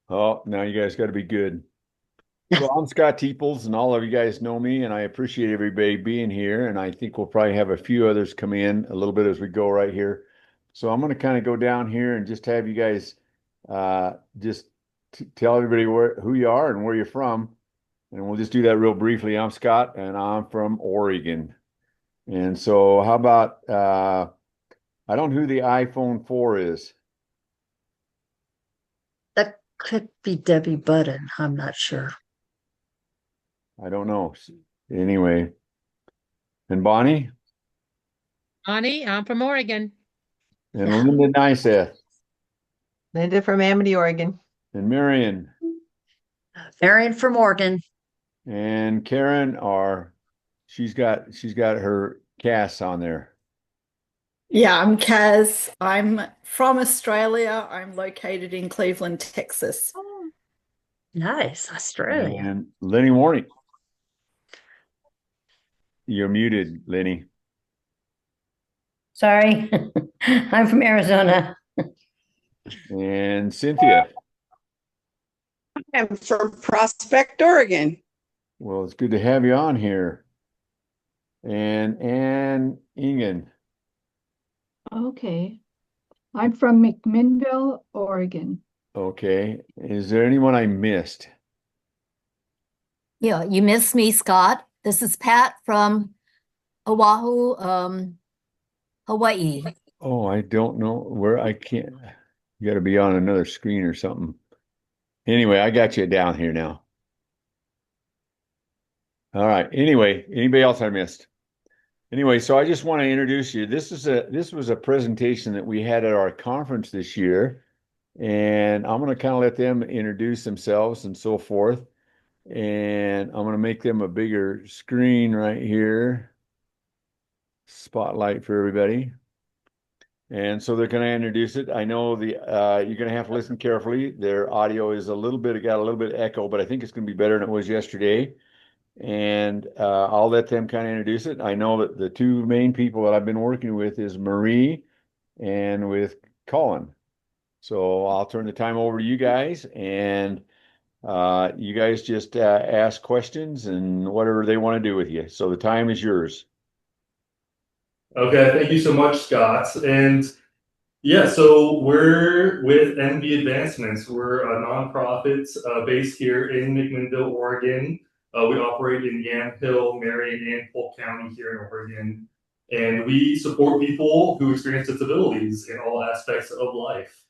Oh, now you guys got to be good. So I'm Scott Teeples, and all of you guys know me, and I appreciate everybody being here. And I think we'll probably have a few others come in a little bit as we go right here. So I'm going to kind of go down here and just have you guys just tell everybody who you are and where you're from, and we'll just do that real briefly. I'm Scott, and I'm from Oregon. And so, how about I don't know who the iPhone 4 is. That could be Debbie Budden. I'm not sure. I don't know. Anyway, and Bonnie Bonnie, I'm from Oregon. and Linda Nyseth Linda from Amity, Oregon. and Marion Marion from Oregon. and Karen are she's got her casts on there. Yeah, I'm Kaz. I'm from Australia. I'm located in Cleveland, Texas. Oh, nice, Australia. And Lenny Warney. You're muted, Lenny. Sorry, I'm from Arizona. And Cynthia. I'm from Prospect, Oregon. Well, it's good to have you on here. And Ann Ingen. Okay. I'm from McMinnville, Oregon. Okay. Is there anyone I missed? Yeah, you missed me, Scott. This is Pat from Oahu, Hawaii. Oh, I don't know where I can't. You got to be on another screen or something. Anyway, I got you down here now. All right. Anyway, anybody else I missed? Anyway, so I just want to introduce you. This was a presentation that we had at our conference this year, and I'm going to kind of let them introduce themselves and so forth. And I'm going to make them a bigger screen right here. Spotlight for everybody. And so they're going to introduce it. I know you're going to have to listen carefully. Their audio is got a little bit of echo, but I think it's going to be better than it was yesterday. And I'll let them kind of introduce it. I know that the two main people that I've been working with is Marie and with Colin. So I'll turn the time over to you guys, and you guys just ask questions and whatever they want to do with you. So the time is yours. Okay, thank you so much, Scott. And yeah, so we're with MB Advancements. We're a nonprofit based here in McMinnville, Oregon. We operate in Yamhill, Marion, and Polk County here in Oregon. And we support people who experience disabilities in all aspects of life.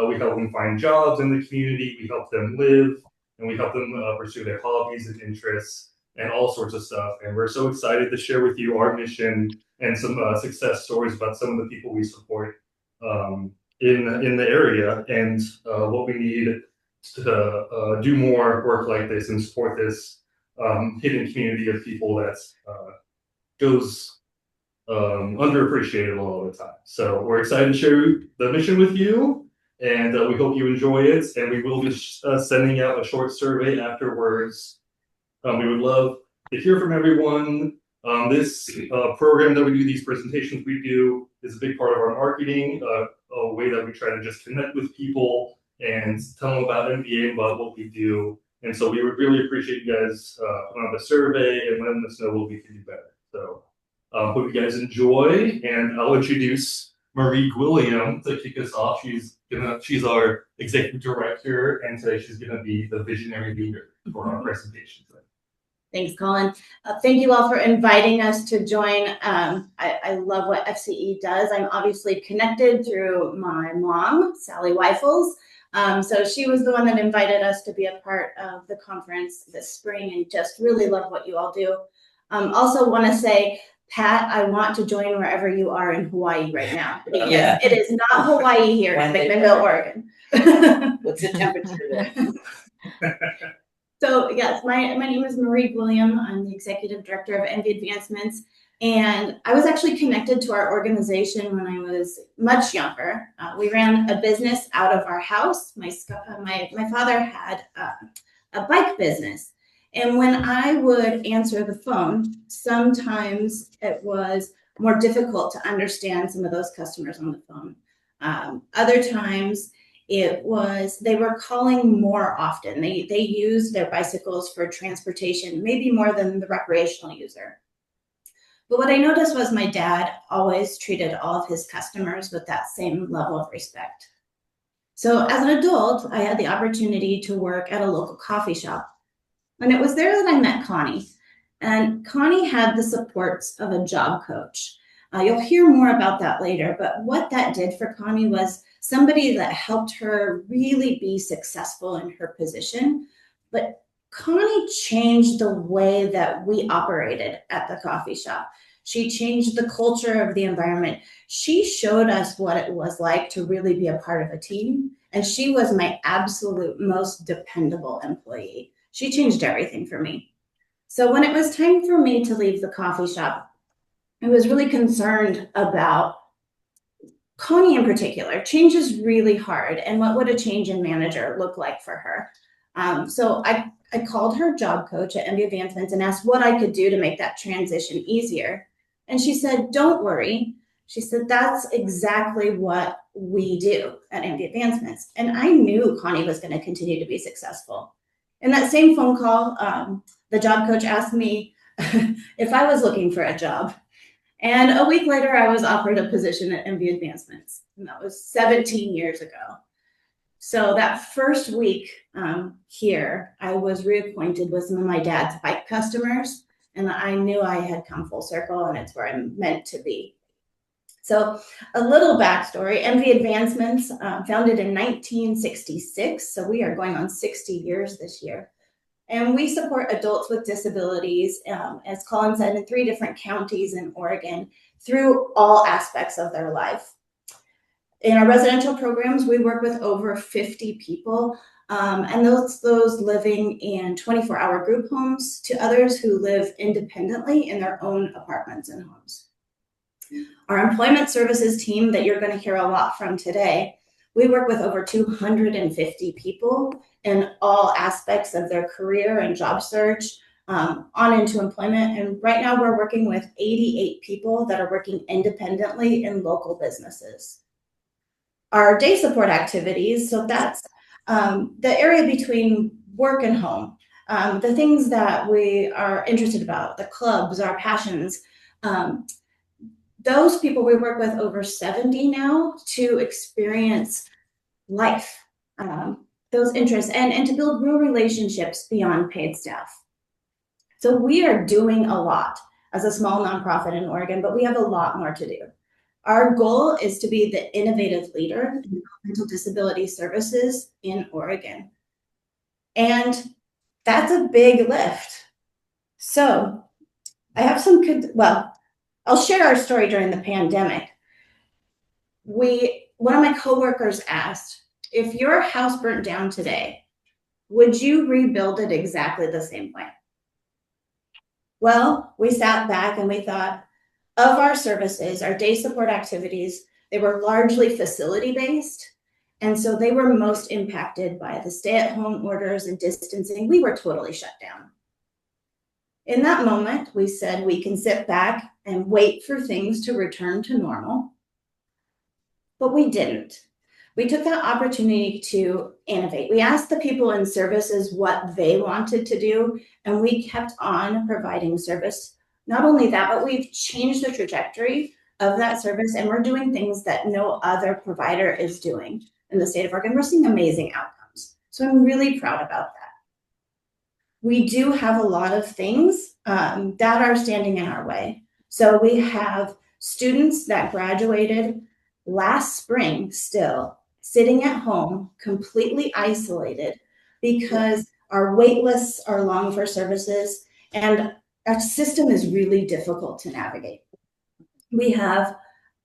We help them find jobs in the community, we help them live, and we help them pursue their hobbies and interests and all sorts of stuff. And we're so excited to share with you our mission and some success stories about some of the people we support in the area, and what we need to do more work like this and support this hidden community of people that goes underappreciated a lot of the time. So we're excited to share the mission with you, and we hope you enjoy it. And we will be sending out a short survey afterwards. We would love to hear from everyone. This program that we do, these presentations we do, is a big part of our marketing, a way that we try to just connect with people and tell them about MBA and about what we do. And so we would really appreciate you guys putting on the survey and letting us know what we can do better. So hope you guys enjoy, and I'll introduce Marie Gwilliam to kick us off. She's our executive director, and today she's gonna be the visionary leader for our presentation today. Thanks, Colin. Thank you all for inviting us to join. I love what FCE does. I'm obviously connected through my mom, Sally Weifels. So she was the one that invited us to be a part of the conference this spring, and just really love what you all do. Also want to say, Pat, I want to join wherever you are in Hawaii right now, because it is not Hawaii here in McMinnville, Oregon. What's the temperature there? So yes, my name is Marie Gwilliam. I'm the executive director of MB Advancements, and I was actually connected to our organization when I was much younger. We ran a business out of our house. My father had a bike business, and when I would answer the phone, sometimes it was more difficult to understand some of those customers on the phone. Other times They were calling more often. They used their bicycles for transportation, maybe more than the recreational user. But what I noticed was my dad always treated all of his customers with that same level of respect. So as an adult, I had the opportunity to work at a local coffee shop. And it was there that I met Connie. And Connie had the supports of a job coach. You'll hear more about that later, but what that did for Connie was somebody that helped her really be successful in her position. But Connie changed the way that we operated at the coffee shop. She changed the culture of the environment. She showed us what it was like to really be a part of a team. And she was my absolute most dependable employee. She changed everything for me. So when it was time for me to leave the coffee shop, I was really concerned about Connie in particular. Change is really hard. And what would a change in manager look like for her? So I called her job coach at MB Advancements and asked what I could do to make that transition easier. And she said, don't worry. She said, that's exactly what we do at MB Advancements. And I knew Connie was going to continue to be successful. In that same phone call, the job coach asked me if I was looking for a job. And a week later, I was offered a position at MB Advancements. And that was 17 years ago. So that first week here, I was reacquainted with some of my dad's bike customers. And I knew I had come full circle, and it's where I'm meant to be. So a little backstory, MV Advancements, founded in 1966. So we are going on 60 years this year. And we support adults with disabilities, as Colin said, in 3 different counties in Oregon through all aspects of their life. In our residential programs, we work with over 50 people, and those living in 24-hour group homes to others who live independently in their own apartments and homes. Our employment services team that you're going to hear a lot from today, we work with over 250 people in all aspects of their career and job search, on into employment. And right now we're working with 88 people that are working independently in local businesses. Our day support activities, so that's the area between work and home, the things that we are interested about, the clubs, our passions. Those people, we work with over 70 now to experience life, those interests, and to build real relationships beyond paid staff. So we are doing a lot as a small nonprofit in Oregon, but we have a lot more to do. Our goal is to be the innovative leader in mental disability services in Oregon. And that's a big lift. So I have I'll share our story during the pandemic. One of my coworkers asked, if your house burnt down today, would you rebuild it exactly the same way? Well, we sat back and we thought, of our services, our day support activities, they were largely facility-based. And so they were most impacted by the stay-at-home orders and distancing. We were totally shut down. In that moment, we said we can sit back and wait for things to return to normal. But we didn't. We took that opportunity to innovate. We asked the people in services what they wanted to do, and we kept on providing service. Not only that, but we've changed the trajectory of that service, and we're doing things that no other provider is doing in the state of Oregon. We're seeing amazing outcomes. So I'm really proud about that. We do have a lot of things that are standing in our way. So we have students that graduated last spring still sitting at home, completely isolated because our wait lists are long for services and our system is really difficult to navigate. We have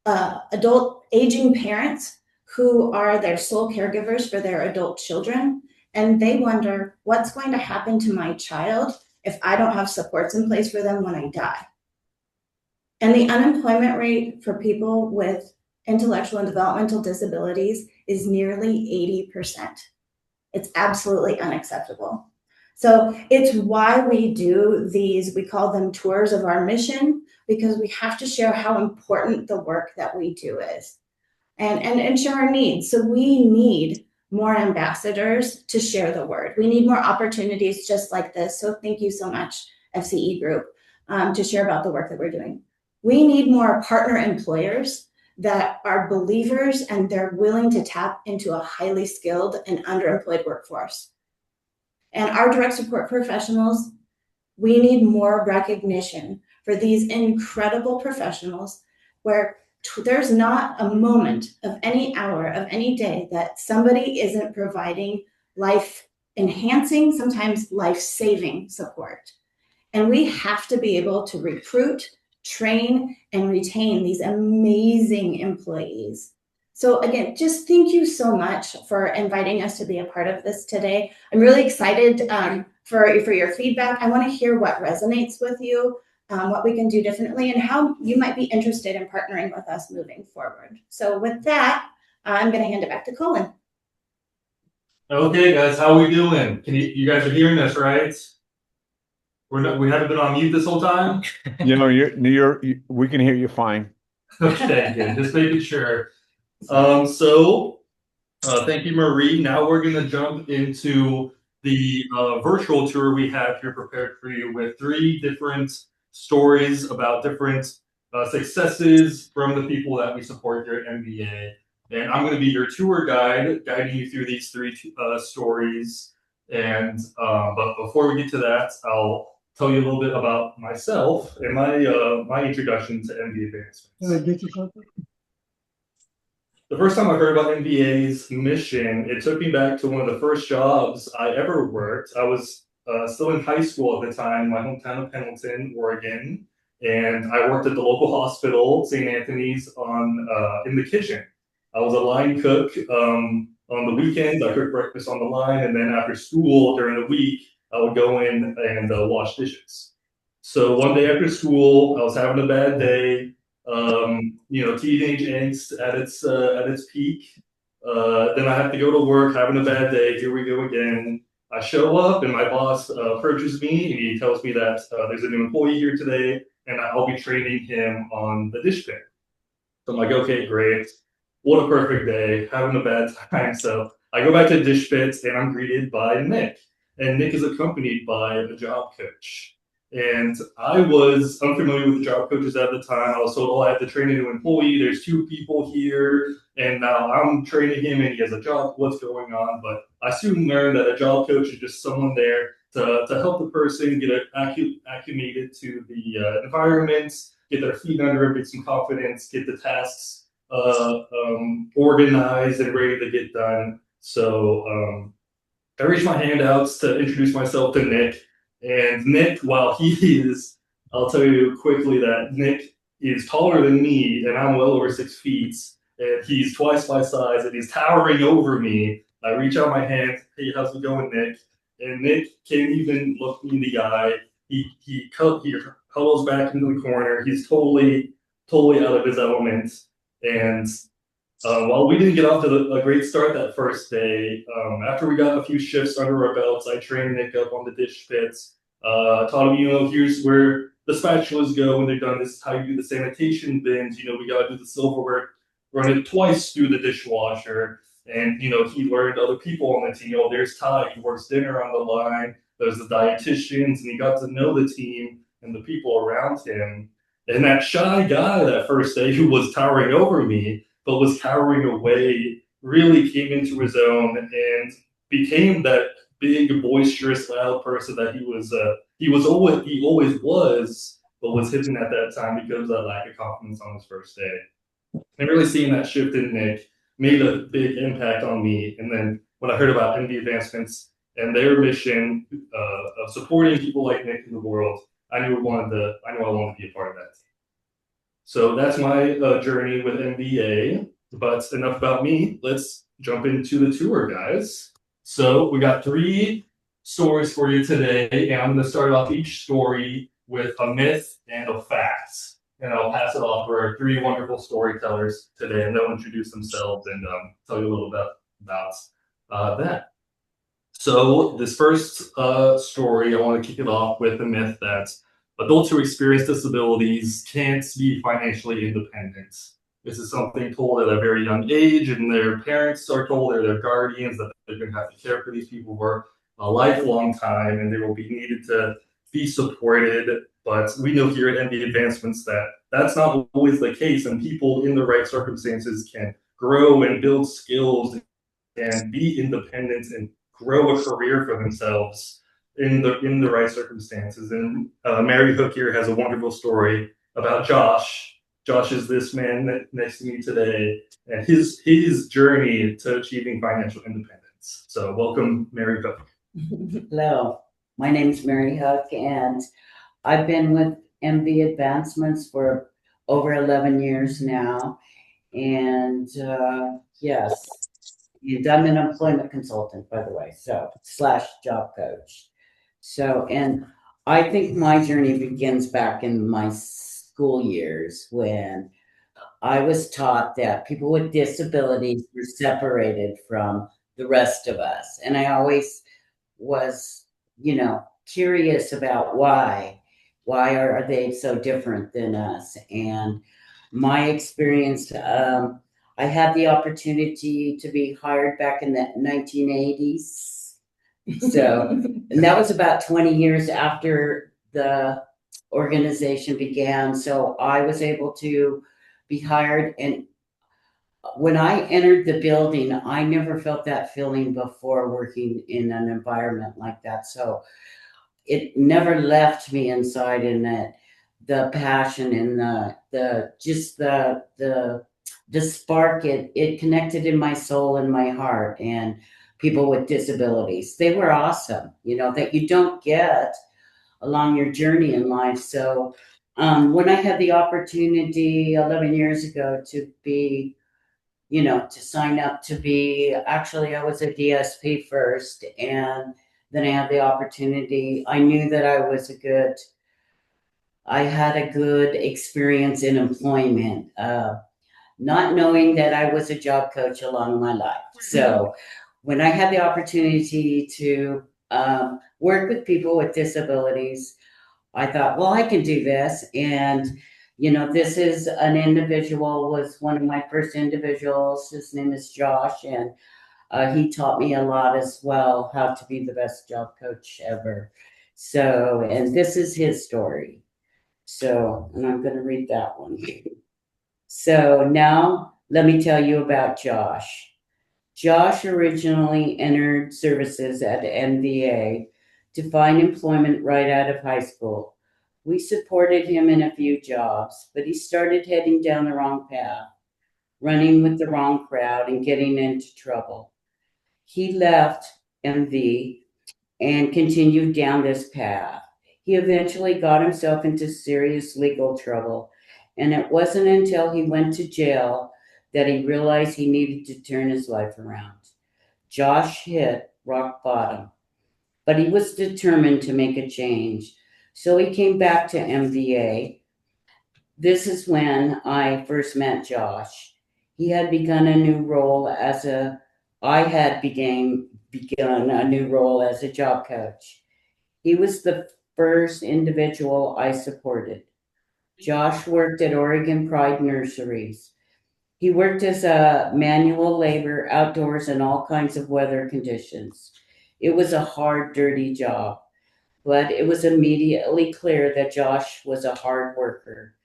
adult aging parents who are their sole caregivers for their adult children, and they wonder what's going to happen to my child if I don't have supports in place for them when I die. And the unemployment rate for people with intellectual and developmental disabilities is nearly 80%. It's absolutely unacceptable. So it's why we do these, we call them tours of our mission, because we have to share how important the work that we do is and share our needs. So we need more ambassadors to share the word. We need more opportunities just like this. So thank you so much, FCE Group, to share about the work that we're doing. We need more partner employers that are believers and they're willing to tap into a highly skilled and underemployed workforce. And our direct support professionals, we need more recognition for these incredible professionals where there's not a moment of any hour of any day that somebody isn't providing life enhancing, sometimes life saving support. And we have to be able to recruit, train, and retain these amazing employees. So again, just thank you so much for inviting us to be a part of this today. I'm really excited for your feedback. I want to hear what resonates with you, what we can do differently, and how you might be interested in partnering with us moving forward. So with that, I'm going to hand it back to Colin. Okay, guys, how are we doing? You guys are hearing us, right? We haven't been on mute this whole time. You know, we can hear you fine. Okay, good. Just making sure. Thank you, Marie. Now we're going to jump into the virtual tour we have here prepared for you with 3 different stories about different successes from the people that we support here at MBA. And I'm going to be your tour guide, guiding you through these 3 stories. And but before we get to that, I'll tell you a little bit about myself and my introduction to MBA advancements. The first time I heard about MBA's mission, it took me back to one of the first jobs I ever worked. I was still in high school at the time, in my hometown of Pendleton, Oregon, and I worked at the local hospital, St. Anthony's, in the kitchen. I was a line cook. On the weekends, I cooked breakfast on the line, and then after school during the week, I would go in and wash dishes. So one day after school, I was having a bad day. Teenage angst at its peak. Then I have to go to work, having a bad day. Here we go again. I show up, and my boss approaches me, and he tells me that there's a new employee here today, and I'll be training him on the dish pit. So I'm like, okay, great. What a perfect day, having a bad time. So I go back to dish pits, and I'm greeted by Nick. And Nick is accompanied by a job coach. And I was unfamiliar with the job coaches at the time. I was told, oh, I have to train a new employee. There's 2 people here. And now I'm training him and he has a job. What's going on? But I soon learned that a job coach is just someone there to help the person get acclimated to the environment, get their feet under them, get some confidence, get the tasks organized and ready to get done. So I reached my hand out to introduce myself to Nick. And Nick, while I'll tell you quickly that Nick is taller than me, and I'm well over 6 feet, and he's twice my size, and he's towering over me. I reach out my hand, hey, how's it going, Nick? And Nick can't even look me in the eye. He huddles back into the corner. He's totally out of his element. And while we didn't get off to a great start that first day, after we got a few shifts under our belts, I trained Nick up on the dish pits, taught him, here's where the spatulas go when they're done. This is how you do the sanitation bins. We got to do the silverware, run it twice through the dishwasher. And, he learned other people on the team. There's Ty, he works dinner on the line. There's the dietitians, and he got to know the team and the people around him. And that shy guy that first day who was towering over me, but was cowering away, really came into his own and became that big, boisterous, loud person that he always was, but was hidden at that time because of that lack of confidence on his first day. And really seeing that shift in Nick made a big impact on me. And then when I heard about MD Advancements and their mission of supporting people like Nick in the world, I knew I wanted to be a part of that. So that's my journey with MBA, but enough about me. Let's jump into the tour, guys. So we got 3 stories for you today, and I'm going to start off each story with a myth and a fact. And I'll pass it off to our 3 wonderful storytellers today, and they'll introduce themselves and tell you a little bit about that. So this first story, I want to kick it off with the myth that adults who experience disabilities can't be financially independent. this is something told at a very young age, and their parents are told, or their guardians, that they're going to have to care for these people for a lifelong time, and they will be needed to be supported. But we know here at MB Advancements that that's not always the case, and people in the right circumstances can grow and build skills and be independent and grow a career for themselves in the right circumstances. And Mary Hook here has a wonderful story about Josh. Josh is this man next to me today, and his journey to achieving financial independence. So welcome, Mary Hook. Hello, my name is Mary Hook, and I've been with MB Advancements for over 11 years now. And yes, and I'm an employment consultant, by the way, so / job coach. So, and I think my journey begins back in my school years when I was taught that people with disabilities were separated from the rest of us. And I always was, curious about why are they so different than us? And my experience, I had the opportunity to be hired back in the 1980s. So, and that was about 20 years after the organization began. So I was able to be hired. And when I entered the building, I never felt that feeling before working in an environment like that. So it never left me inside, in that the passion and the spark, it connected in my soul and my heart. And people with disabilities, they were awesome, that you don't get along your journey in life. So when I had the opportunity 11 years ago to be, to sign up to be, actually I was a DSP first, and then I had the opportunity. I knew that I had a good experience in employment, not knowing that I was a job coach along my life. So when I had the opportunity to work with people with disabilities, I thought, well, I can do this. And, this is an individual, was one of my first individuals. His name is Josh, and he taught me a lot as well, how to be the best job coach ever. So, and this is his story. So, and I'm going to read that one. So now let me tell you about Josh. Josh originally entered services at MVA to find employment right out of high school. We supported him in a few jobs, but he started heading down the wrong path, running with the wrong crowd and getting into trouble. He left MV and continued down this path. He eventually got himself into serious legal trouble, and it wasn't until he went to jail that he realized he needed to turn his life around. Josh hit rock bottom, but he was determined to make a change. So he came back to MVA. This is when I first met Josh. He had begun a new role I had begun a new role as a job coach. He was the first individual I supported. Josh worked at Oregon Pride Nurseries. He worked as a manual labor outdoors in all kinds of weather conditions. It was a hard, dirty job, but it was immediately clear that Josh was a hard worker.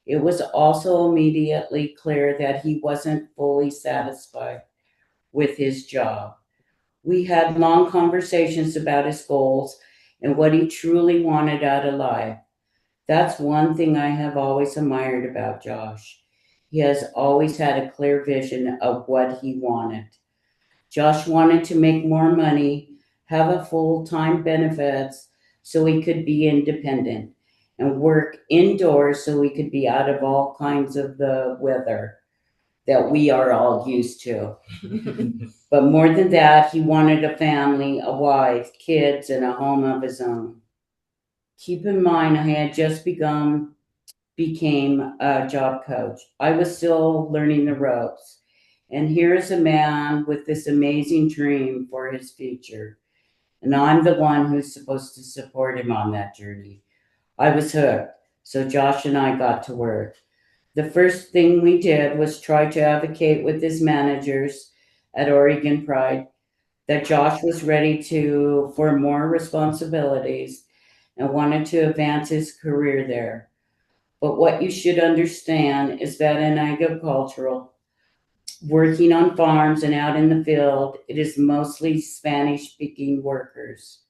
It was also immediately clear that he wasn't fully satisfied with his job. We had long conversations about his goals and what he truly wanted out of life. That's one thing I have always admired about Josh. He has always had a clear vision of what he wanted. Josh wanted to make more money, have a full-time benefits so he could be independent, and work indoors so he could be out of all kinds of the weather that we are all used to. But more than that, he wanted a family, a wife, kids, and a home of his own. Keep in mind, I had just became a job coach. I was still learning the ropes. And here is a man with this amazing dream for his future. And I'm the one who's supposed to support him on that journey. I was hooked. So Josh and I got to work. The first thing we did was try to advocate with his managers at Oregon Pride that Josh was ready for more responsibilities and wanted to advance his career there. But what you should understand is that in agricultural, working on farms and out in the field, it is mostly Spanish-speaking workers.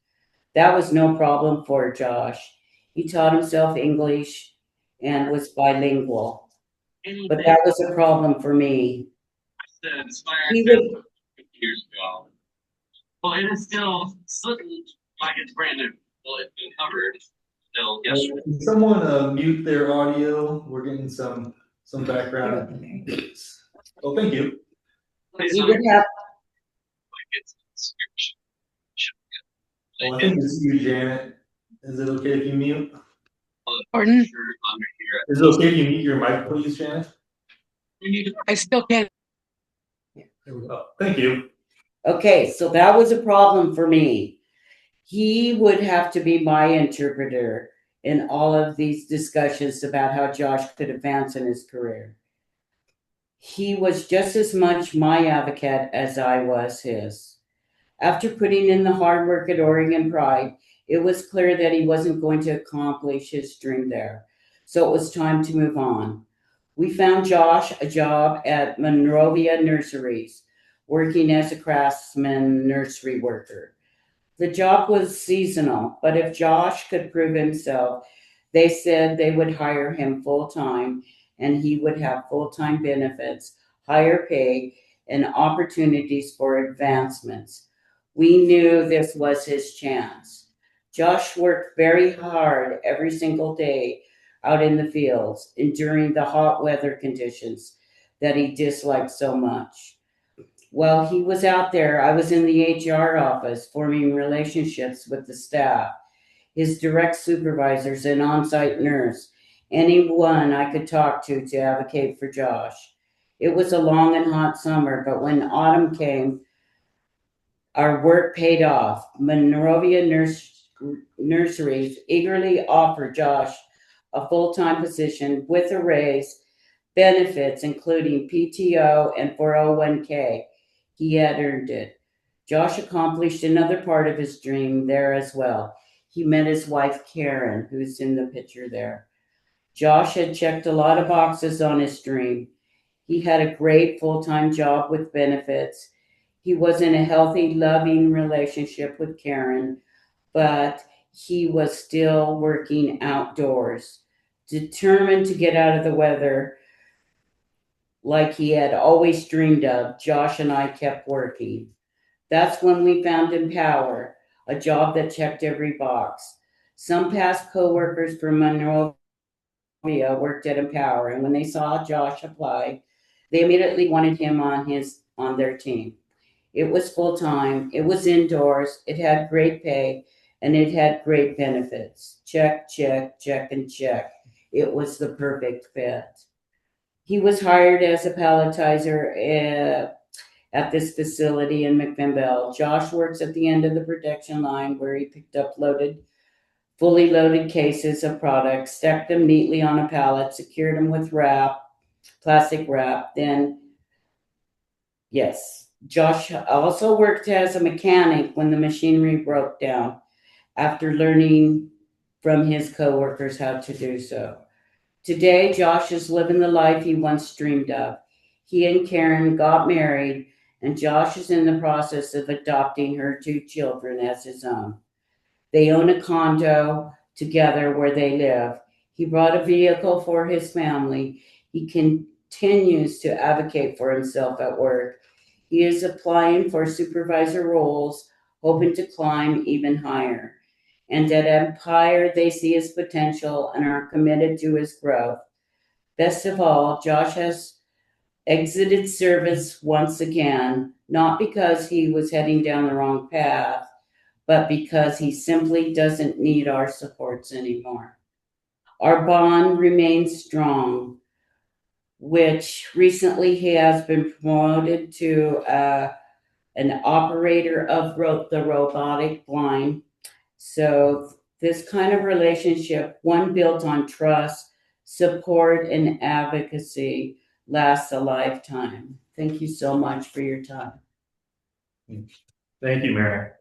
That was no problem for Josh. He taught himself English and was bilingual. But that was a problem for me. He would, years ago. Well, it is still like it's brand new. Well, it's been covered still yesterday. Can someone mute their audio? We're getting some background. Oh, thank you. he would have. Oh, I think it's you, Janet. Is it okay if you mute? Pardon? Is it okay if you mute your mic, please, Janet? I still can't. There we go. Thank you. Okay, so that was a problem for me. He would have to be my interpreter in all of these discussions about how Josh could advance in his career. He was just as much my advocate as I was his. After putting in the hard work at Oregon Pride, it was clear that he wasn't going to accomplish his dream there. So it was time to move on. We found Josh a job at Monrovia Nurseries, working as a craftsman nursery worker. The job was seasonal, but if Josh could prove himself, they said they would hire him full-time and he would have full-time benefits, higher pay, and opportunities for advancements. We knew this was his chance. Josh worked very hard every single day out in the fields, enduring the hot weather conditions that he disliked so much. While he was out there, I was in the HR office forming relationships with the staff, his direct supervisors, and on-site nurse, anyone I could talk to advocate for Josh. It was a long and hot summer, but when autumn came, our work paid off. Monrovia Nurseries eagerly offered Josh a full-time position with a raise, benefits including PTO and 401k. He had earned it. Josh accomplished another part of his dream there as well. He met his wife, Karen, who's in the picture there. Josh had checked a lot of boxes on his dream. He had a great full-time job with benefits. He was in a healthy, loving relationship with Karen, but he was still working outdoors, determined to get out of the weather like he had always dreamed of. Josh and I kept working. That's when we found Empower, a job that checked every box. Some past coworkers from Monrovia worked at Empower, and when they saw Josh apply, they immediately wanted him on their team. It was full-time, it was indoors, it had great pay, and it had great benefits. Check, check, check, and check. It was the perfect fit. He was hired as a palletizer at this facility in McMinnville. Josh works at the end of the production line where he picked up fully loaded cases of products, stacked them neatly on a pallet, secured them with plastic wrap. Josh also worked as a mechanic when the machinery broke down, after learning from his coworkers how to do so. Today, Josh is living the life he once dreamed of. He and Karen got married, and Josh is in the process of adopting her 2 children as his own. They own a condo together where they live. He brought a vehicle for his family. He continues to advocate for himself at work. He is applying for supervisor roles, hoping to climb even higher. And at Empire, they see his potential and are committed to his growth. Best of all, Josh has exited service once again, not because he was heading down the wrong path, but because he simply doesn't need our supports anymore. Our bond remains strong, which recently he has been promoted to an operator of the robotic line. So this kind of relationship, one built on trust, support, and advocacy lasts a lifetime. Thank you so much for your time. Thank you, Mary.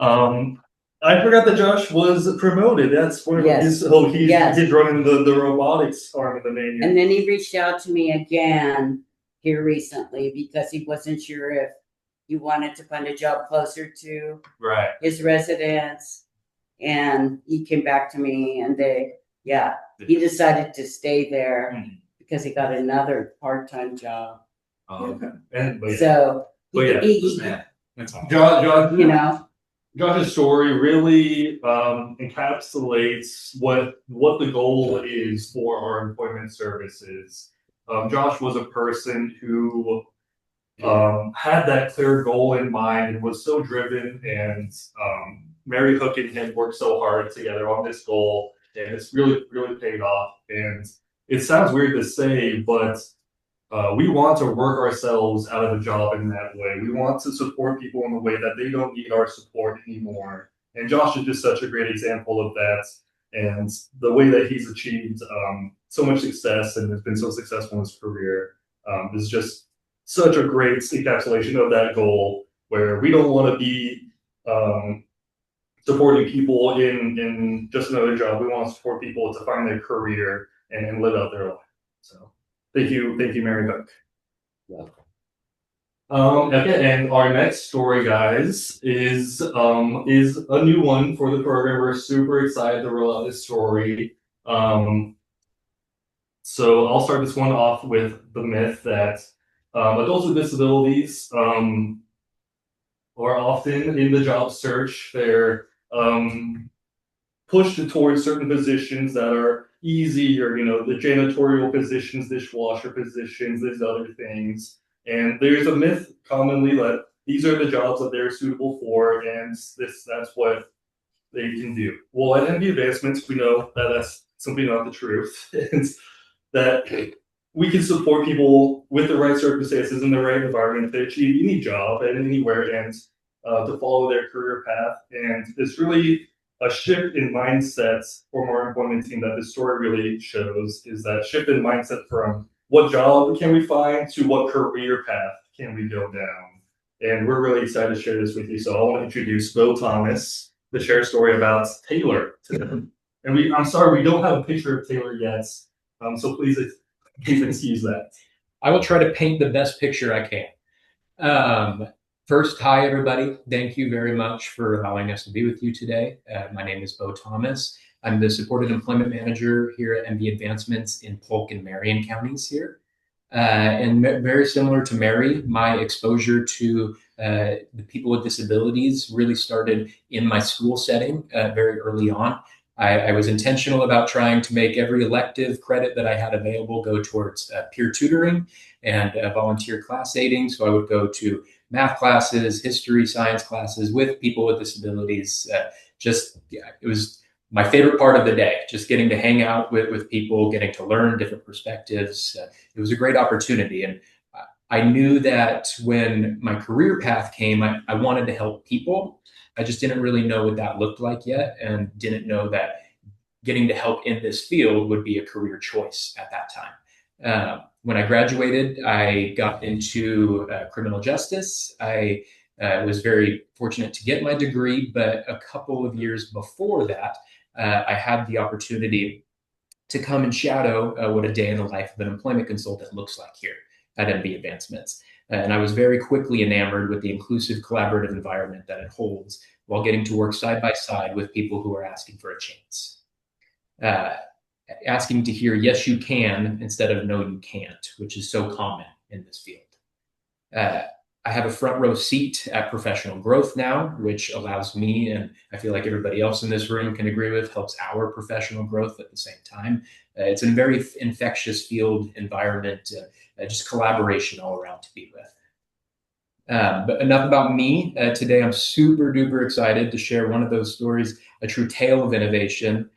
I forgot that Josh was promoted. That's one of his. Oh, he's running the robotics arm of the manual. And then he reached out to me again here recently because he wasn't sure if he wanted to find a job closer to his residence. And he came back to me, and he decided to stay there because he got another part-time job. Josh, Josh's story really encapsulates what the goal is for our employment services. Josh was a person who had that clear goal in mind and was so driven, and Mary Hook and him worked so hard together on this goal, and it's really, really paid off. And it sounds weird to say, but we want to work ourselves out of a job in that way. We want to support people in a way that they don't need our support anymore. And Josh is just such a great example of that. And the way that he's achieved so much success and has been so successful in his career is just such a great encapsulation of that goal, where we don't want to be supporting people in just another job. We want to support people to find their career and live out their life. So thank you, Mary Hook. Welcome. Okay, and our next story, guys, is a new one for the program. We're super excited to roll out this story. So I'll start this one off with the myth that adults with disabilities are often in the job search. They're pushed towards certain positions that are easy, or the janitorial positions, dishwasher positions, these other things. And there's a myth commonly that these are the jobs that they're suitable for, and that's what they can do. Well, at MD Advancements, we know that that's simply not the truth, and that we can support people with the right circumstances in the right environment to achieve any job at anywhere and to follow their career path. And it's really a shift in mindset from our employment team that this story really shows, is that shift in mindset from what job can we find to what career path can we go down. And we're really excited to share this with you. So I want to introduce Bo Thomas to share a story about Taylor today. And I'm sorry, we don't have a picture of Taylor yet. So please excuse that. I will try to paint the best picture I can. First, hi, everybody. Thank you very much for allowing us to be with you today. My name is Bo Thomas. I'm the Supported Employment Manager here at MD Advancements in Polk and Marion counties here. And very similar to Mary, my exposure to the people with disabilities really started in my school setting very early on. I was intentional about trying to make every elective credit that I had available go towards peer tutoring and volunteer class aiding. So I would go to math classes, history, science classes with people with disabilities. It was my favorite part of the day, just getting to hang out with people, getting to learn different perspectives. It was a great opportunity. And I knew that when my career path came, I wanted to help people. I just didn't really know what that looked like yet, and didn't know that getting to help in this field would be a career choice at that time. When I graduated, I got into criminal justice. I was very fortunate to get my degree, but a couple of years before that, I had the opportunity to come and shadow what a day in the life of an employment consultant looks like here at MD Advancements. And I was very quickly enamored with the inclusive, collaborative environment that it holds while getting to work side by side with people who are asking for a chance. Asking to hear, yes, you can, instead of no, you can't, which is so common in this field. I have a front row seat at professional growth now, which allows me, and I feel like everybody else in this room can agree with, helps our professional growth at the same time. It's a very infectious field environment, just collaboration all around to be with. But enough about me. Today, I'm super duper excited to share one of those stories, a true tale of innovation,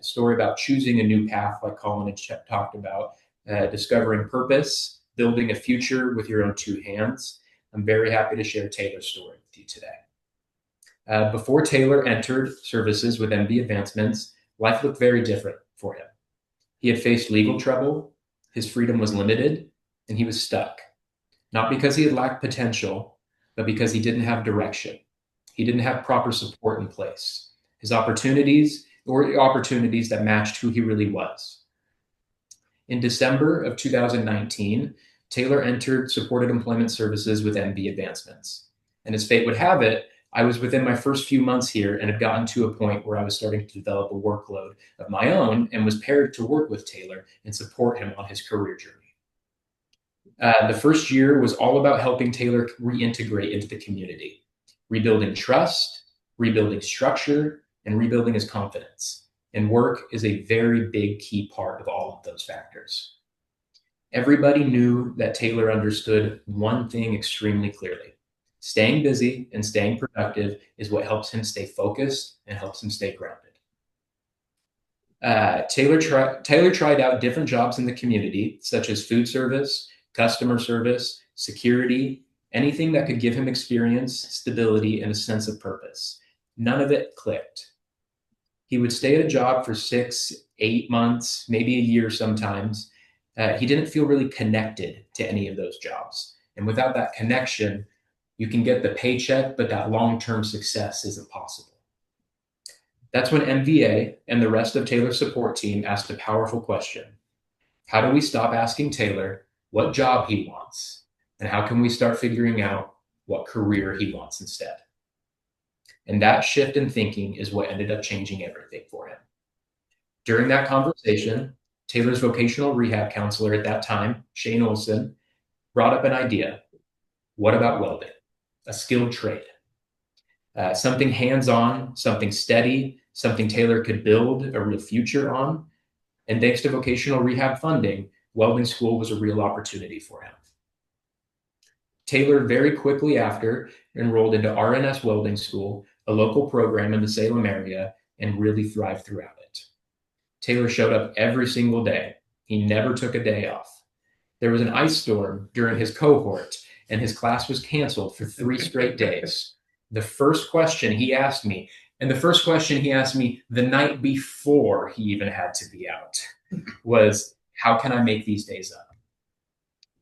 story about choosing a new path, like Colin had talked about, discovering purpose, building a future with your own two hands. I'm very happy to share Taylor's story with you today. Before Taylor entered services with MD Advancements, life looked very different for him. He had faced legal trouble, his freedom was limited, and he was stuck. Not because he had lacked potential, but because he didn't have direction. He didn't have proper support in place. His opportunities were opportunities that matched who he really was. In December of 2019, Taylor entered supported employment services with MB Advancements. And as fate would have it, I was within my first few months here and had gotten to a point where I was starting to develop a workload of my own and was paired to work with Taylor and support him on his career journey. The first year was all about helping Taylor reintegrate into the community, rebuilding trust, rebuilding structure, and rebuilding his confidence. And work is a very big key part of all of those factors. Everybody knew that Taylor understood one thing extremely clearly. Staying busy and staying productive is what helps him stay focused and helps him stay grounded. Taylor tried out different jobs in the community, such as food service, customer service, security, anything that could give him experience, stability, and a sense of purpose. None of it clicked. He would stay at a job for 6, 8 months, maybe a year sometimes. He didn't feel really connected to any of those jobs. And without that connection, you can get the paycheck, but that long-term success isn't possible. That's when MVA and the rest of Taylor's support team asked a powerful question. How do we stop asking Taylor what job he wants? And how can we start figuring out what career he wants instead? And that shift in thinking is what ended up changing everything for him. During that conversation, Taylor's vocational rehab counselor at that time, Shane Olson, brought up an idea. What about welding? A skilled trade. Something hands-on, something steady, something Taylor could build a real future on. And thanks to vocational rehab funding, welding school was a real opportunity for him. Taylor very quickly after enrolled into RNS Welding School, a local program in the Salem area, and really thrived throughout it. Taylor showed up every single day. He never took a day off. There was an ice storm during his cohort, and his class was canceled for 3 straight days. The first question he asked me, and the first question he asked me the night before he even had to be out, was, how can I make these days up?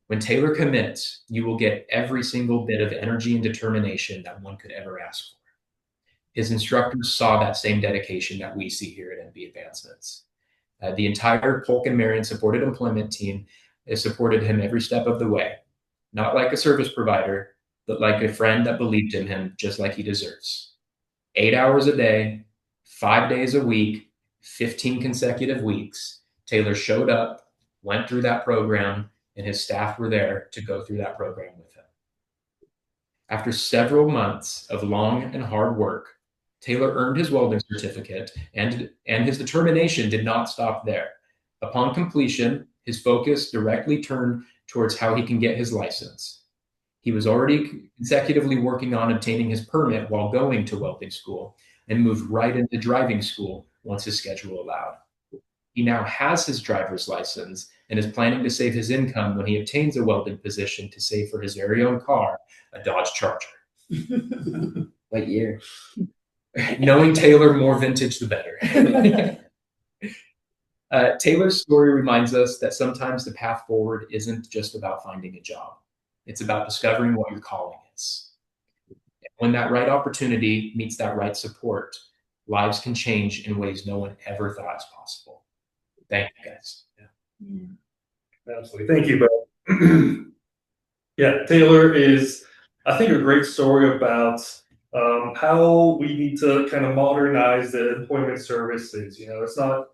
When Taylor commits, you will get every single bit of energy and determination that one could ever ask for. His instructors saw that same dedication that we see here at MB Advancements. The entire Polk and Marion supported employment team has supported him every step of the way, not like a service provider, but like a friend that believed in him just like he deserves. 8 hours a day, 5 days a week, 15 consecutive weeks, Taylor showed up, went through that program, and his staff were there to go through that program with him. After several months of long and hard work, Taylor earned his welding certificate, and his determination did not stop there. Upon completion, his focus directly turned towards how he can get his license. He was already consecutively working on obtaining his permit while going to welding school and moved right into driving school once his schedule allowed. He now has his driver's license and is planning to save his income when he obtains a welding position to save for his very own car, a Dodge Charger. What year? Knowing Taylor, more vintage, the better. Taylor's story reminds us that sometimes the path forward isn't just about finding a job. It's about discovering what your calling is. When that right opportunity meets that right support, lives can change in ways no one ever thought was possible. Thank you, guys. Yeah. Absolutely. Thank you, Bo. Yeah, Taylor is, I think, a great story about how we need to kind of modernize the employment services. You know, it's not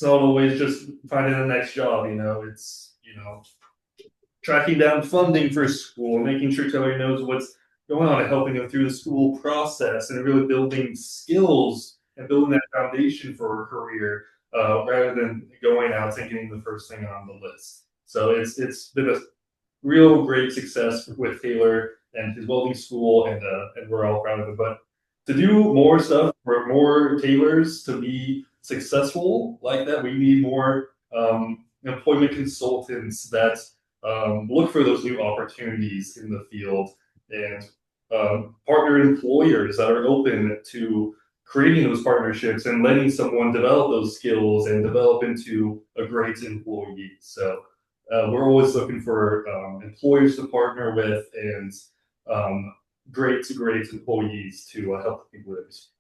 always just finding the next job. You know, it's tracking down funding for school, making sure Taylor knows what's going on and helping him through the school process and really building skills and building that foundation for a career rather than going out and getting the first thing on the list. So it's been a real great success with Taylor and his welding school, and we're all proud of it. But to do more stuff for more Taylors to be successful like that, we need more employment consultants that look for those new opportunities in the field, and partner employers that are open to creating those partnerships and letting someone develop those skills and develop into a great employee. So we're always looking for employers to partner with and great employees to help the people with this.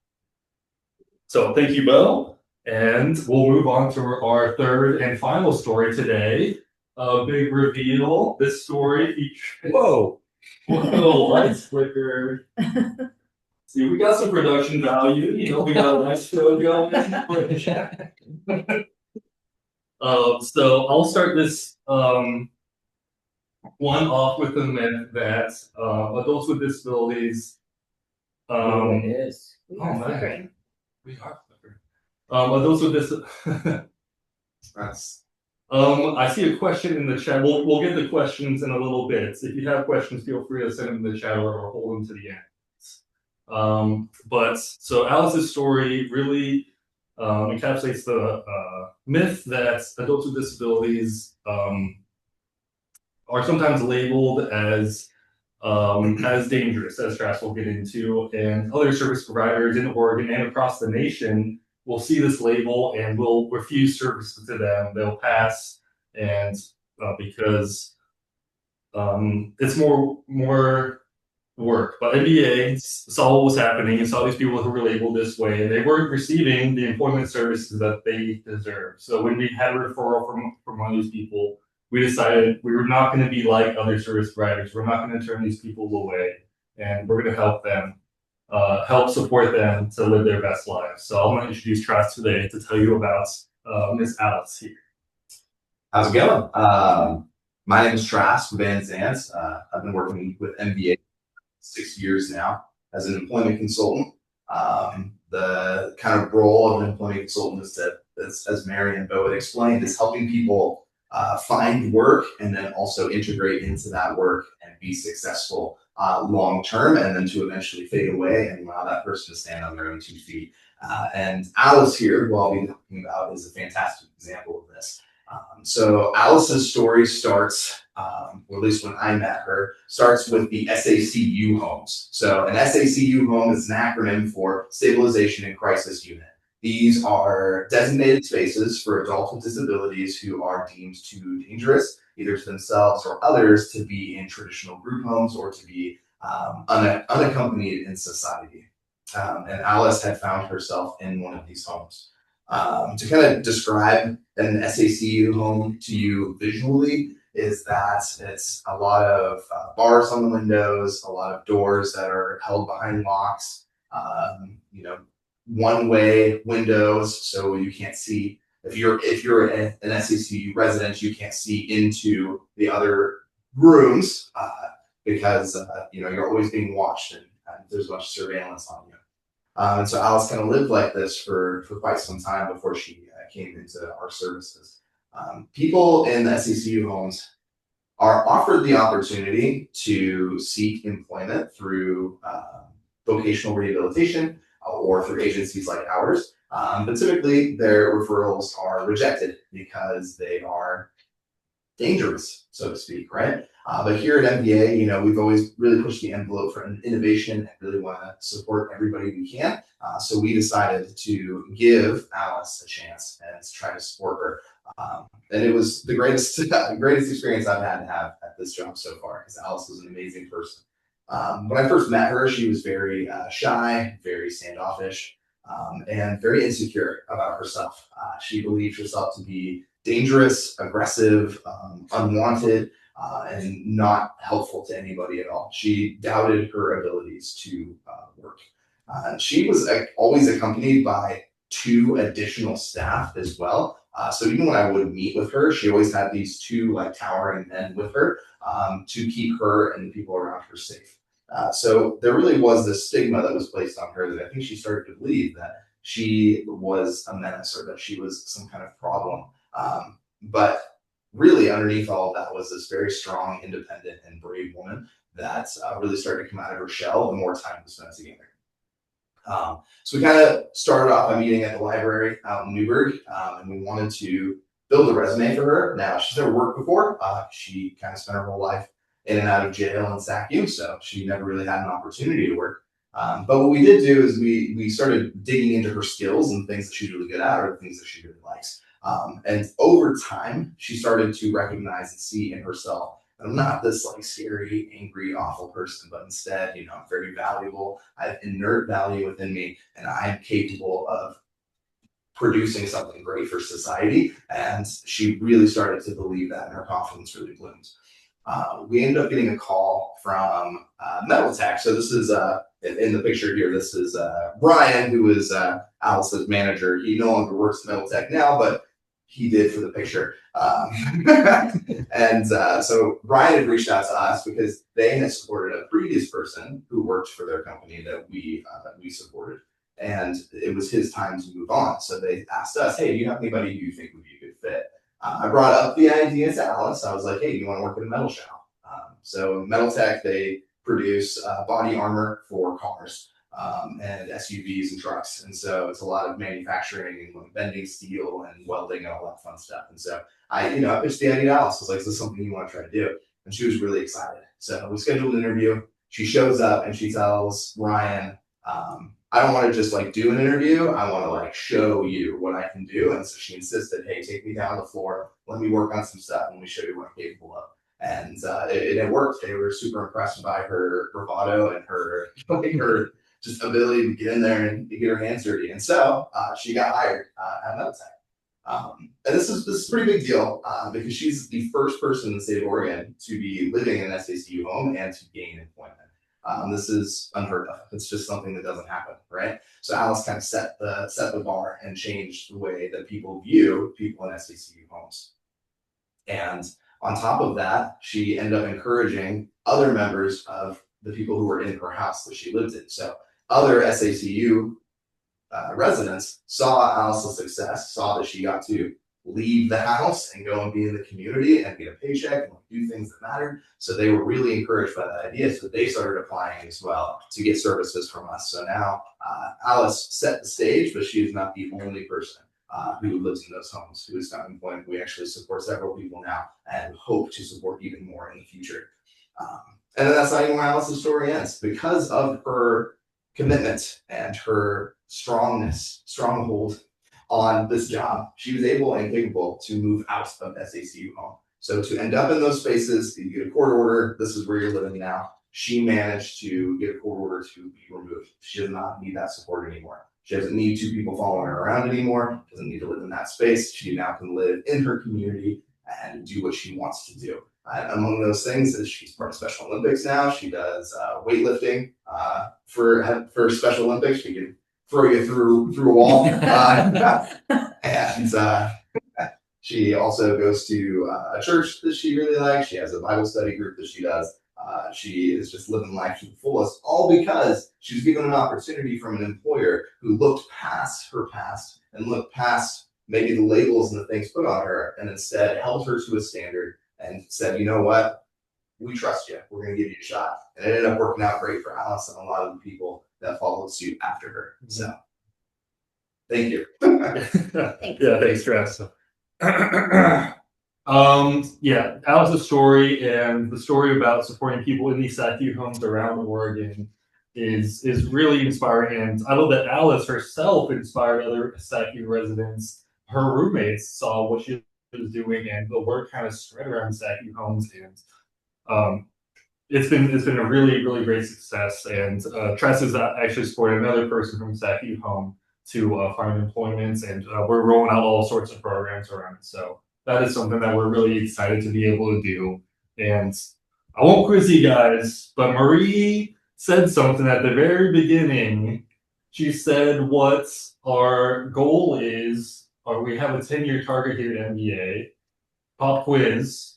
So thank you, Bo. And we'll move on to our third and final story today. A big reveal. This story features. Whoa! Lights flicker. See, we got some production value. You know, we got a nice show going. So I'll start this one off with the myth that adults with disabilities. It is. We are flickering. We are flickering. Adults with disabilities. I see a question in the chat. We'll get the questions in a little bit. If you have questions, feel free to send them in the chat or hold them to the end. But so Alice's story really encapsulates the myth that adults with disabilities are sometimes labeled as dangerous, as Travis will get into, and other service providers in Oregon and across the nation will see this label and will refuse service to them. They'll pass, and because it's more work. But NBA saw what was happening and saw these people who were labeled this way, and they weren't receiving the employment services that they deserve. So when we had a referral from one of these people, we decided we were not going to be like other service providers. We're not going to turn these people away, and we're going to help them. Help support them to live their best lives. So I'm going to introduce Travis today to tell you about Miss Alice here. How's it going? My name is Travis Van Zant. I've been working with MBA 6 years now as an employment consultant. The kind of role of an employment consultant is that, as Mary and Bo had explained, is helping people find work and then also integrate into that work and be successful long term, and then to eventually fade away and allow that person to stand on their own 2 feet. And Alice here, who I'll be talking about, is a fantastic example of this. So Alice's story starts, or at least when I met her, starts with the SACU homes. So an SACU home is an acronym for Stabilization and Crisis Unit. These are designated spaces for adults with disabilities who are deemed too dangerous, either to themselves or others, to be in traditional group homes or to be unaccompanied in society. And Alice had found herself in one of these homes. To kind of describe an SACU home to you visually is that it's a lot of bars on the windows, a lot of doors that are held behind locks, one-way windows, so you can't see. If you're an SACU resident, you can't see into the other rooms because you're always being watched and there's much surveillance on you. And so Alice kind of lived like this for quite some time before she came into our services. People in the SACU homes are offered the opportunity to seek employment through vocational rehabilitation or through agencies like ours. But typically their referrals are rejected because they are dangerous, so to speak, right? But here at MBA, we've always really pushed the envelope for innovation and really want to support everybody we can. So we decided to give Alice a chance and to try to support her. And it was the greatest experience I've had to have at this job so far, because Alice was an amazing person. When I first met her, she was very shy, very standoffish, and very insecure about herself. She believed herself to be dangerous, aggressive, unwanted, and not helpful to anybody at all. She doubted her abilities to work. She was always accompanied by 2 additional staff as well. So even when I would meet with her, she always had these 2 towering men with her to keep her and the people around her safe. So there really was this stigma that was placed on her that I think she started to believe that she was a menace or that she was some kind of problem. But really underneath all of that was this very strong, independent, and brave woman that really started to come out of her shell the more time we spent together. So we kind of started off by meeting at the library out in Newburgh, and we wanted to build a resume for her. Now, she's never worked before. She kind of spent her whole life in and out of jail and SACU, so she never really had an opportunity to work. But what we did do is we started digging into her skills and things that she's really good at or the things that she really likes. And over time, she started to recognize and see in herself that I'm not this like scary, angry, awful person, but instead, I'm very valuable. I have inert value within me, and I am capable of producing something great for society. And she really started to believe that, and her confidence really bloomed. We ended up getting a call from Metal Tech. So this is in the picture here. This is Brian, who is Alice's manager. He no longer works at Metal Tech now, but he did for the picture. And so Brian had reached out to us because they had supported a previous person who worked for their company that we supported. And it was his time to move on. So they asked us, hey, do you have anybody you think would be a good fit? I brought up the idea to Alice. I was like, hey, do you want to work in a metal shop? So Metal Tech, they produce body armor for cars and SUVs and trucks. And so it's a lot of manufacturing and bending steel and welding and all that fun stuff. And so I pitched the idea to Alice. I was like, is this something you want to try to do? And she was really excited. So we scheduled an interview. She shows up and she tells Ryan, I don't want to just like do an interview. I want to like show you what I can do. And so she insisted, hey, take me down the floor. Let me work on some stuff and let me show you what I'm capable of. And it worked. They were super impressed by her bravado and her just ability to get in there and to get her hands dirty. And so she got hired at Metal Tech. And this is a pretty big deal because she's the first person in the state of Oregon to be living in an SACU home and to gain employment. This is unheard of. It's just something that doesn't happen, right? So Alice kind of set the bar and changed the way that people view people in SACU homes. And on top of that, she ended up encouraging other members of the people who were in her house that she lived in. So other SACU residents saw Alice's success, saw that she got to leave the house and go and be in the community and get a paycheck and do things that mattered. So they were really encouraged by that idea. So they started applying as well to get services from us. So now Alice set the stage, but she is not the only person who lives in those homes who is found employment. We actually support several people now and hope to support even more in the future. And then that's not even where Alice's story ends. Because of her commitment and her stronghold on this job, she was able and capable to move out of SACU home. So to end up in those spaces, you get a court order, this is where you're living now. She managed to get a court order to be removed. She does not need that support anymore. She doesn't need two people following her around anymore, doesn't need to live in that space. She now can live in her community and do what she wants to do. Among those things is she's part of Special Olympics now. She does weightlifting for Special Olympics. She can throw you through a wall. And she also goes to a church that she really likes. She has a Bible study group that she does. She is just living life to the fullest, all because she was given an opportunity from an employer who looked past her past and looked past maybe the labels and the things put on her, and instead held her to a standard and said, you know what? We trust you. We're going to give you a shot. And it ended up working out great for Alice and a lot of the people that followed suit after her. So thank you. Yeah, thanks, Travis. Yeah, Alice's story and the story about supporting people in these SACU homes around Oregon is really inspiring. And I love that Alice herself inspired other SACU residents. Her roommates saw what she was doing, and the word kind of spread around SACU homes. And it's been a really great success. And Tress has actually supported another person from SACU home to find employment, and we're rolling out all sorts of programs around it. So that is something that we're really excited to be able to do. And I won't quiz you guys, but Marie said something at the very beginning. She said what our goal is, or we have a 10-year target here at MBA. Pop quiz.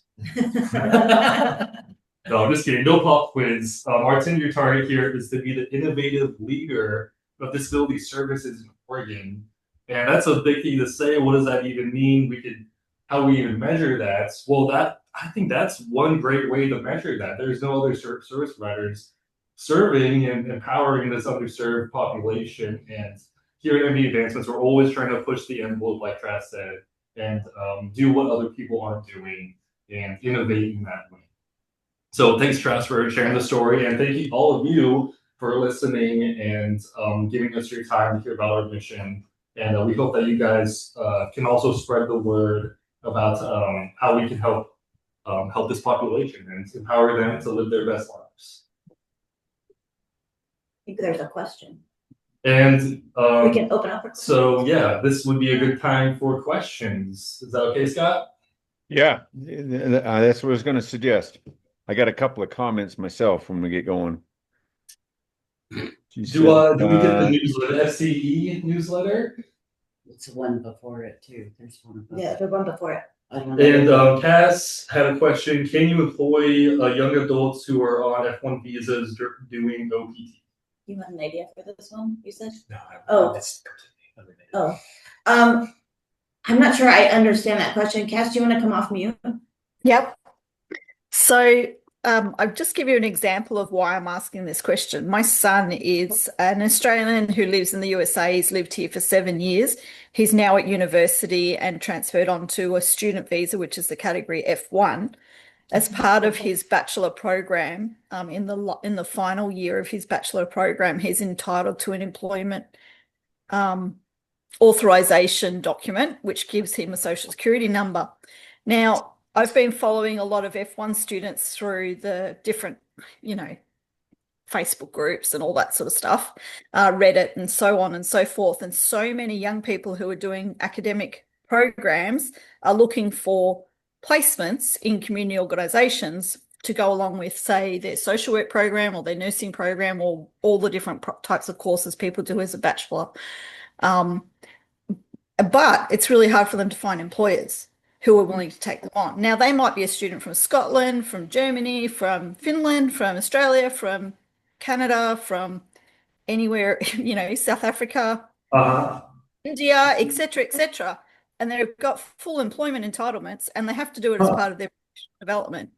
No, I'm just kidding. No pop quiz. Our 10-year target here is to be the innovative leader of disability services in Oregon. And that's a big thing to say. What does that even mean? How we even measure that? Well, I think that's one great way to measure that. There's no other service providers serving and empowering this underserved population. And here at MBA Advancements, we're always trying to push the envelope, like Trav said, and do what other people aren't doing and innovate in that way. So thanks, Trav, for sharing the story, and thank you all of you for listening and giving us your time to hear about our mission. And we hope that you guys can also spread the word about how we can help this population and empower them to live their best lives. I think there's a question. And we can open up. So yeah, this would be a good time for questions. Is that okay, Scott? Yeah, that's what I was going to suggest. I got a couple of comments myself when we get going. Do we get the newsletter, FCE newsletter? It's one before it too. There's one above. Yeah, there's one before it. And Cass had a question. Can you employ young adults who are on F1 visas doing OPT? You have an idea for this one, you said? No. I'm not sure I understand that question. Cass, do you want to come off mute? Yep. So I'll just give you an example of why I'm asking this question. My son is an Australian who lives in the USA. He's lived here for 7 years. He's now at university and transferred onto a student visa, which is the category F1. As part of his bachelor program, in the final year of his bachelor program, he's entitled to an employment authorization document, which gives him a social security number. Now, I've been following a lot of F1 students through the different, Facebook groups and all that sort of stuff, Reddit and so on and so forth. And so many young people who are doing academic programs are looking for placements in community organizations to go along with, say, their social work program or their nursing program or all the different types of courses people do as a bachelor. But it's really hard for them to find employers who are willing to take them on. Now, they might be a student from Scotland, from Germany, from Finland, from Australia, from Canada, from anywhere, South Africa, India, etc., and they've got full employment entitlements, and they have to do it as part of their development.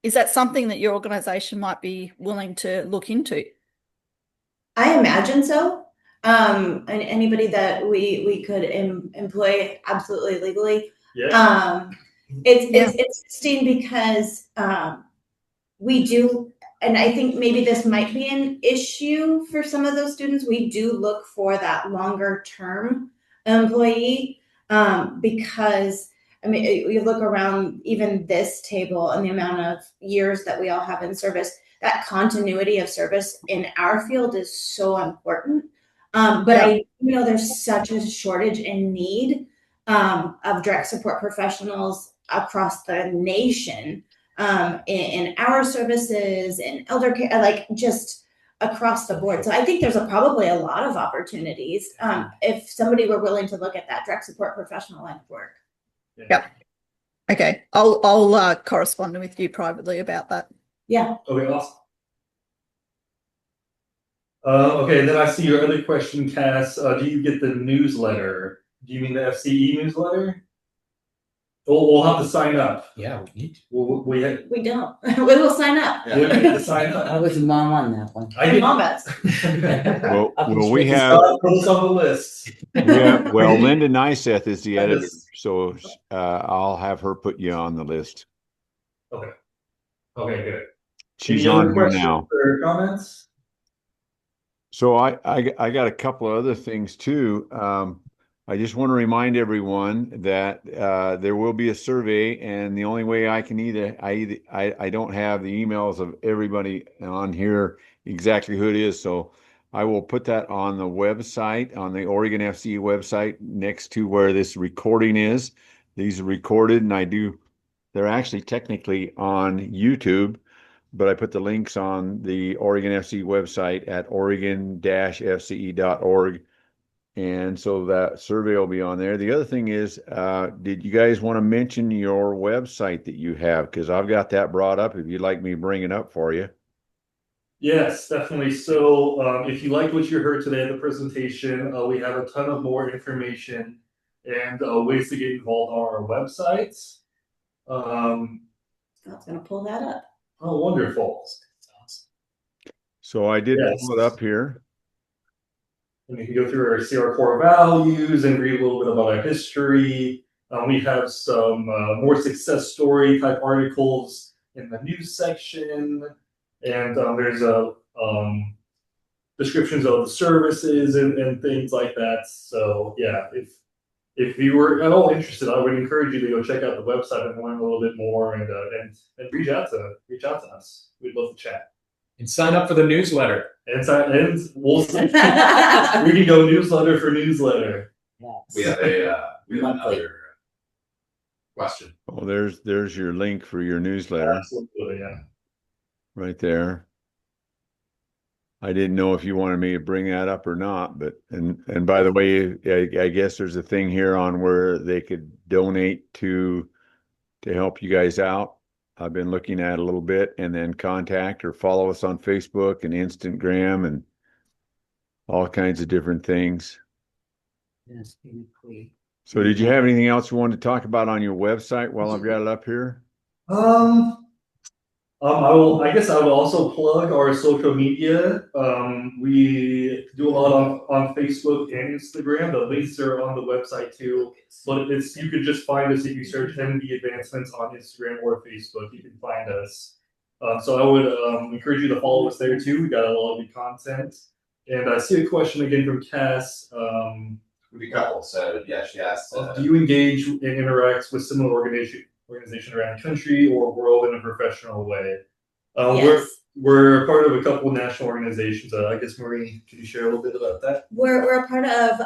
Is that something that your organization might be willing to look into? I imagine so. And anybody that we could employ absolutely legally. Yeah. It's interesting because we do, and I think maybe this might be an issue for some of those students. We do look for that longer term employee because you look around even this table and the amount of years that we all have in service, that continuity of service in our field is so important. But I know there's such a shortage and need of direct support professionals across the nation, in our services, in elder care, like just across the board. So I think there's probably a lot of opportunities if somebody were willing to look at that direct support professional line of work. Yep. Okay. I'll correspond with you privately about that. Yeah. Okay, awesome. Okay, then I see your other question, Cass. Do you get the newsletter? Do you mean the FCE newsletter? We'll have to sign up. Yeah, we need to. We don't. We will sign up. We need to sign up. I was a mom on that one. I did. Mom is. Well, we have put us on the list. Yeah, well, Linda Nyseth is the editor, so I'll have her put you on the list. Okay. Okay, good. She's Any on other here questions now. or comments? So I got a couple of other things too. I just want to remind everyone that there will be a survey, and the only way I can I don't have the emails of everybody on here exactly who it is, so I will put that on the website, on the Oregon FCE website, next to where this recording is. These are recorded, and they're actually technically on YouTube, but I put the links on the Oregon FCE website at oregon-fce.org. And so that survey will be on there. The other thing is, did you guys want to mention your website that you have? Because I've got that brought up if you'd like me to bring it up for you. Yes, definitely. So if you liked what you heard today in the presentation, we have a ton of more information and ways to get involved on our websites. Scott's going to pull that up. Oh, wonderful. So I did pull it up here. And we can go through see our core values and read a little bit about our history. We have some more success story type articles in the news section. And there's a descriptions of the services and things like that. So yeah, if you were at all interested, I would encourage you to go check out the website and learn a little bit more and reach out to us. We'd love to chat. And sign up for the newsletter. And we'll we can go newsletter for newsletter. We have another question. Oh, there's your link for your newsletter. Absolutely, yeah. Right there. I didn't know if you wanted me to bring that up or not, but and by the way, I guess there's a thing here on where they could donate to help you guys out. I've been looking at it a little bit, and then contact or follow us on Facebook and Instagram and all kinds of different things. Yes, So did you have anything else you wanted to talk about on your website while I've got it up here? I guess I will also plug our social media. We do a lot on Facebook and Instagram. The links are on the website too. But you could just find us if you search MB Advancements on Instagram or Facebook. You can find us. So I would encourage you to follow us there too. We got a lot of good content. And I see a question again from Cass. We couple. So yeah, she asked. Do you engage and interact with similar organization around the country or world in a professional way? Yes. We're part of a couple of national organizations. I guess Marie, can you share a little bit about that? We're a part of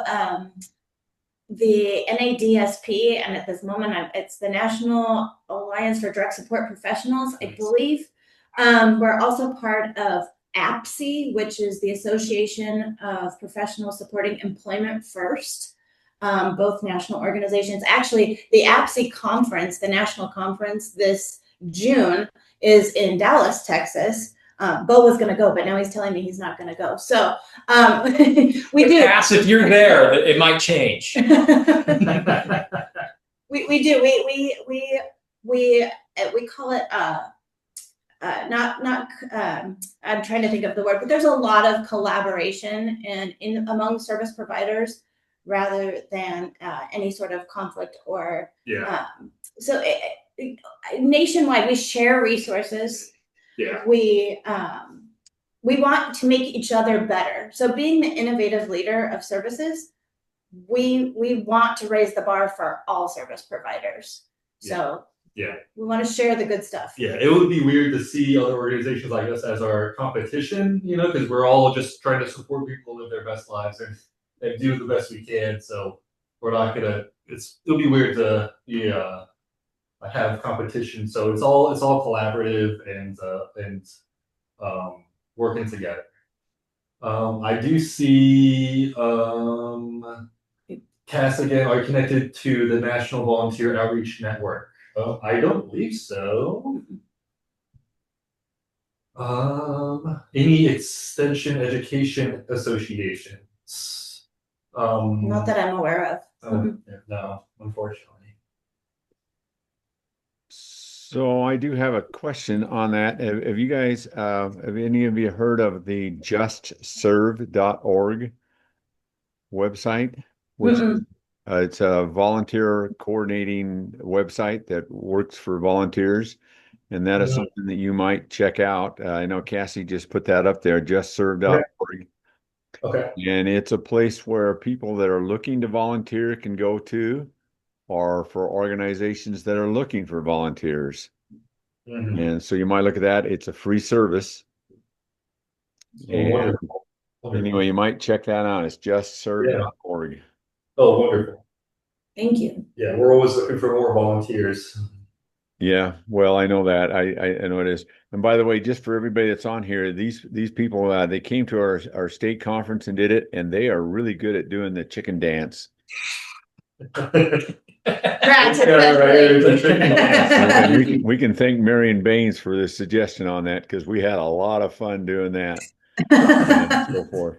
the NADSP, and at this moment, it's the National Alliance for Direct Support Professionals, I believe. We're also part of APSE, which is the Association of Professionals Supporting Employment First. Both national organizations. Actually, the APSE conference, the national conference this June, is in Dallas, Texas. Bo was going to go, but now he's telling me he's not going to go. So we do. Cass, if you're there, it might change. we do. We call it not. I'm trying to think of the word, but there's a lot of collaboration in among service providers, rather than any sort of conflict or nationwide we share resources. We want to make each other better. So being the innovative leader of services, we want to raise the bar for all service providers. So we want to share the good stuff. Yeah, it would be weird to see other organizations like us as our competition, because we're all just trying to support people live their best lives and do the best we can. So we're not gonna. It'll be weird to have competition. So it's all collaborative and working together. I do see Cass again. Are you connected to the National Volunteer Outreach Network? I don't believe so. Any extension education associations? Not that I'm aware of. No, unfortunately. So I do have a question on that. Have you guys, have any of you heard of the justserve.org website? Which it's a volunteer coordinating website that works for volunteers. And that is something that you might check out. I know Cassie just put that up there, justserve.org. Okay. And it's a place where people that are looking to volunteer can go to, or for organizations that are looking for volunteers. And so you might look at that. It's a free service. And anyway, you might check that out. It's justserve.org. Oh, wonderful. Thank you. Yeah, we're always looking for more volunteers. Yeah, well, I know that. I know it is. And by the way, just for everybody that's on here, these people, they came to our state conference and did it, and they are really good at doing the chicken dance. We can thank Marion Baines for the suggestion on that, because we had a lot of fun doing that. And so forth.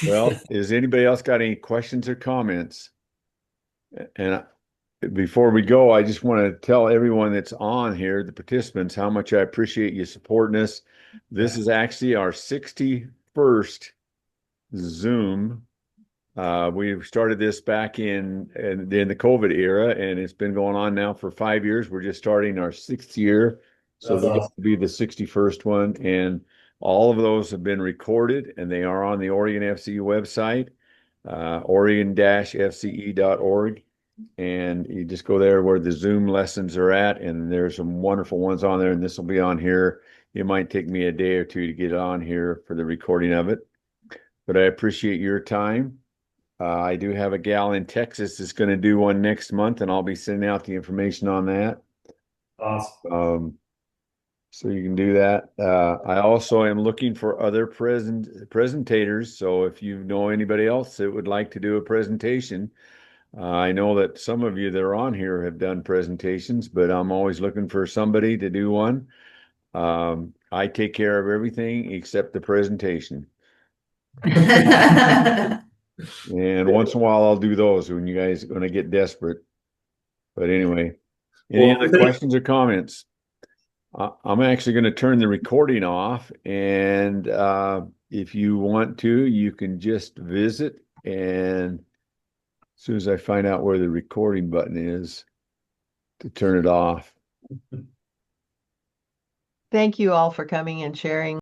Well, has anybody else got any questions or comments? And before we go, I just want to tell everyone that's on here, the participants, how much I appreciate you supporting us. This is actually our 61st Zoom. We started this back in the COVID era, and it's been going on now for 5 years. We're just starting our 6th year. So this will be the 61st one. And All of those have been recorded and they are on the Oregon FCE website, oregon-fce.org. And you just go there where the Zoom lessons are at, and there's some wonderful ones on there, and this will be on here. It might take me a day or two to get on here for the recording of it, but I appreciate your time. I do have a gal in Texas that's going to do one next month, and I'll be sending out the information on that. Awesome. So you can do that. I also am looking for other presentators. So if you know anybody else that would like to do a presentation, I know that some of you that are on here have done presentations, but I'm always looking for somebody to do one. I take care of everything except the presentation. And once in a while, I'll do those when you guys are going to get desperate. But anyway, any other questions or comments? I'm actually going to turn the recording off. And if you want to, you can just visit. And as soon as I find out where the recording button is to turn it off. Thank you all for coming and sharing